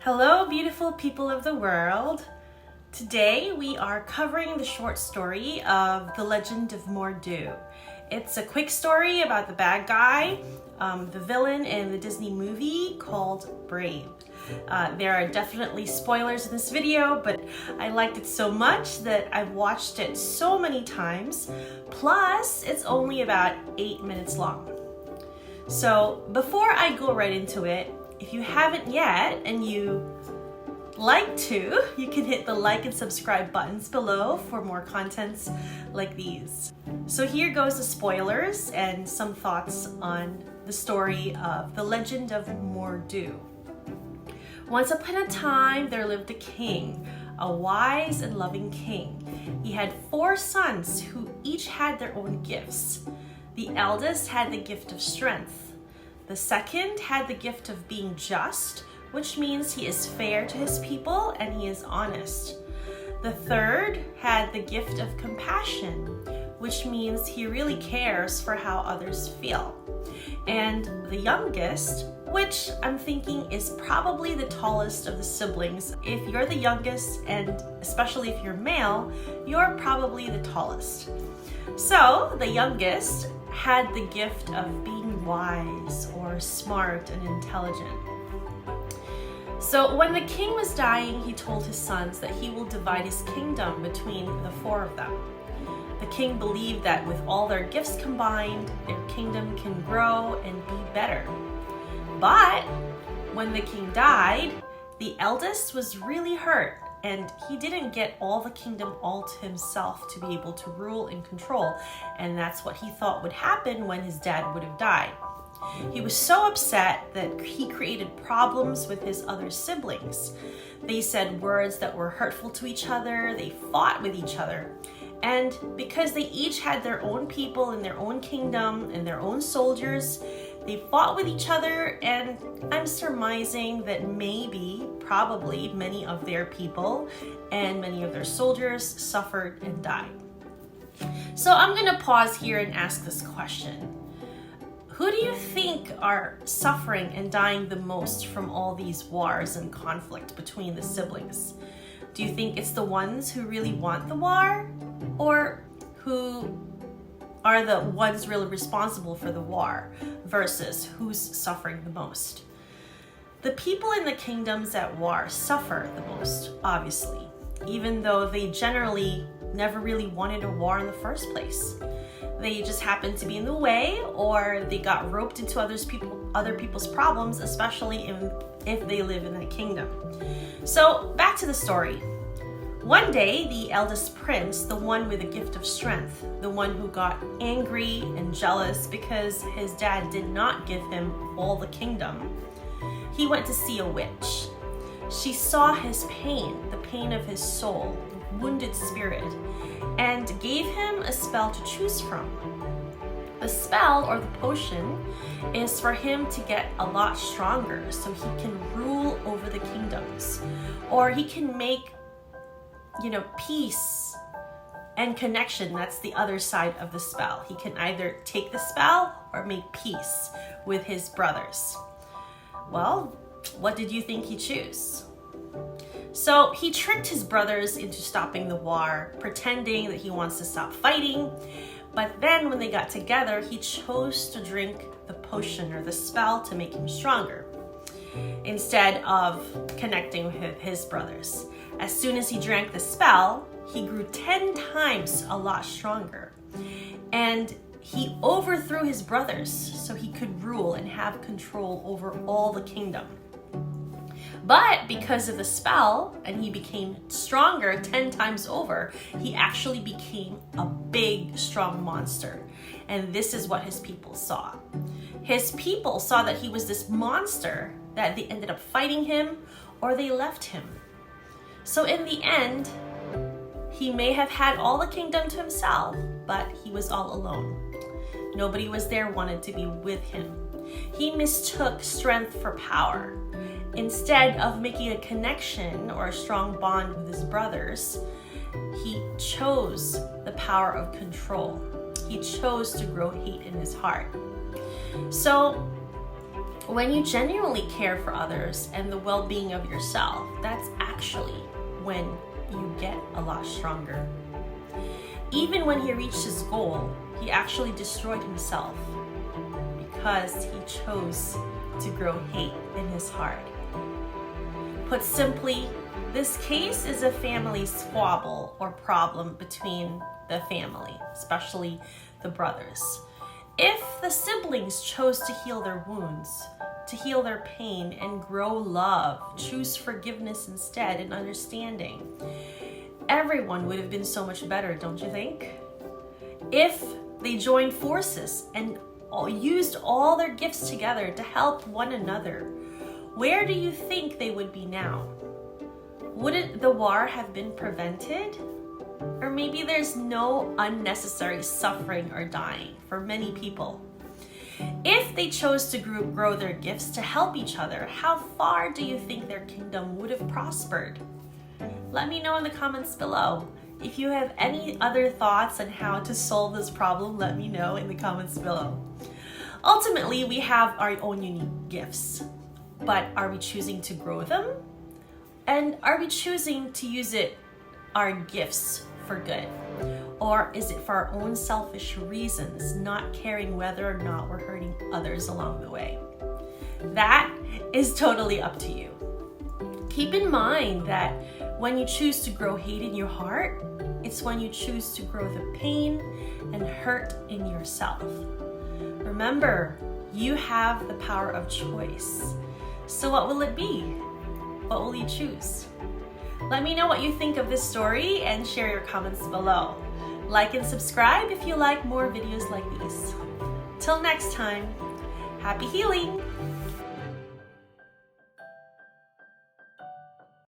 Hello, beautiful people of the world. Today we are covering the short story of The Legend of Mordu. It's a quick story about the bad guy, the villain in the Disney movie called Brave. There are definitely spoilers in this video, but I liked it so much that I've watched it so many times. Plus, it's only about 8 minutes long. So before I go right into it, if you haven't yet and you like to, you can hit the like and subscribe buttons below for more contents like these. So here goes the spoilers and some thoughts on the story of The Legend of Mordu. Once upon a time, there lived a king, a wise and loving king. He had 4 sons who each had their own gifts. The eldest had the gift of strength. The second had the gift of being just, which means he is fair to his people and he is honest. The third had the gift of compassion, which means he really cares for how others feel. And the youngest, which I'm thinking is probably the tallest of the siblings. If you're the youngest, and especially if you're male, you're probably the tallest. So the youngest had the gift of being wise or smart and intelligent. So when the king was dying, he told his sons that he will divide his kingdom between the 4 of them. The king believed that with all their gifts combined, their kingdom can grow and be better. But when the king died, the eldest was really hurt, and he didn't get all the kingdom all to himself to be able to rule and control. And that's what he thought would happen when his dad would have died. He was so upset that he created problems with his other siblings. They said words that were hurtful to each other. They fought with each other. And because they each had their own people in their own kingdom and their own soldiers, they fought with each other, and I'm surmising that probably many of their people and many of their soldiers suffered and died. So I'm gonna pause here and ask this question. Who do you think are suffering and dying the most from all these wars and conflict between the siblings? Do you think it's the ones who really want the war, or who are the ones really responsible for the war versus who's suffering the most? The people in the kingdoms at war suffer the most, obviously, even though they generally never really wanted a war in the first place. They just happened to be in the way, or they got roped into other people's problems, especially if they live in that kingdom. So back to the story. One day, the eldest prince, the one with the gift of strength, the one who got angry and jealous because his dad did not give him all the kingdom, he went to see a witch. She saw his pain, the pain of his soul, wounded spirit, and gave him a spell to choose from. The spell, or the potion, is for him to get a lot stronger so he can rule over the kingdoms, or he can make peace and connection. That's the other side of the spell. He can either take the spell or make peace with his brothers. Well, what did you think he'd choose? So he tricked his brothers into stopping the war, pretending that he wants to stop fighting. But then when they got together, he chose to drink the potion or the spell to make him stronger, instead of connecting with his brothers. As soon as he drank the spell, he grew 10 times a lot stronger. And he overthrew his brothers so he could rule and have control over all the kingdom. But because of the spell, and he became stronger 10 times over, he actually became a big, strong monster. And this is what his people saw. His people saw that he was this monster, that they ended up fighting him, or they left him. So in the end, he may have had all the kingdom to himself, but he was all alone. Nobody was there wanted to be with him. He mistook strength for power. Instead of making a connection or a strong bond with his brothers, he chose the power of control. He chose to grow hate in his heart. So When you genuinely care for others and the well-being of yourself, that's actually when you get a lot stronger. Even when he reached his goal, he actually destroyed himself because he chose to grow hate in his heart. Put simply, this case is a family squabble or problem between the family, especially the brothers. If the siblings chose to heal their wounds, to heal their pain and grow love, choose forgiveness instead and understanding, everyone would have been so much better, don't you think? If they joined forces and used all their gifts together to help one another, where do you think they would be now? Wouldn't the war have been prevented? Or maybe there's no unnecessary suffering or dying for many people. If they chose to grow their gifts to help each other, how far do you think their kingdom would have prospered? Let me know in the comments below. If you have any other thoughts on how to solve this problem, let me know in the comments below. Ultimately, we have our own unique gifts, but are we choosing to grow them? And are we choosing to use our gifts for good? Or is it for our own selfish reasons, not caring whether or not we're hurting others along the way? That is totally up to you. Keep in mind that when you choose to grow hate in your heart, it's when you choose to grow the pain and hurt in yourself. Remember, you have the power of choice. So what will it be? What will you choose? Let me know what you think of this story and share your comments below. Like and subscribe if you like more videos like these. Till next time, happy healing!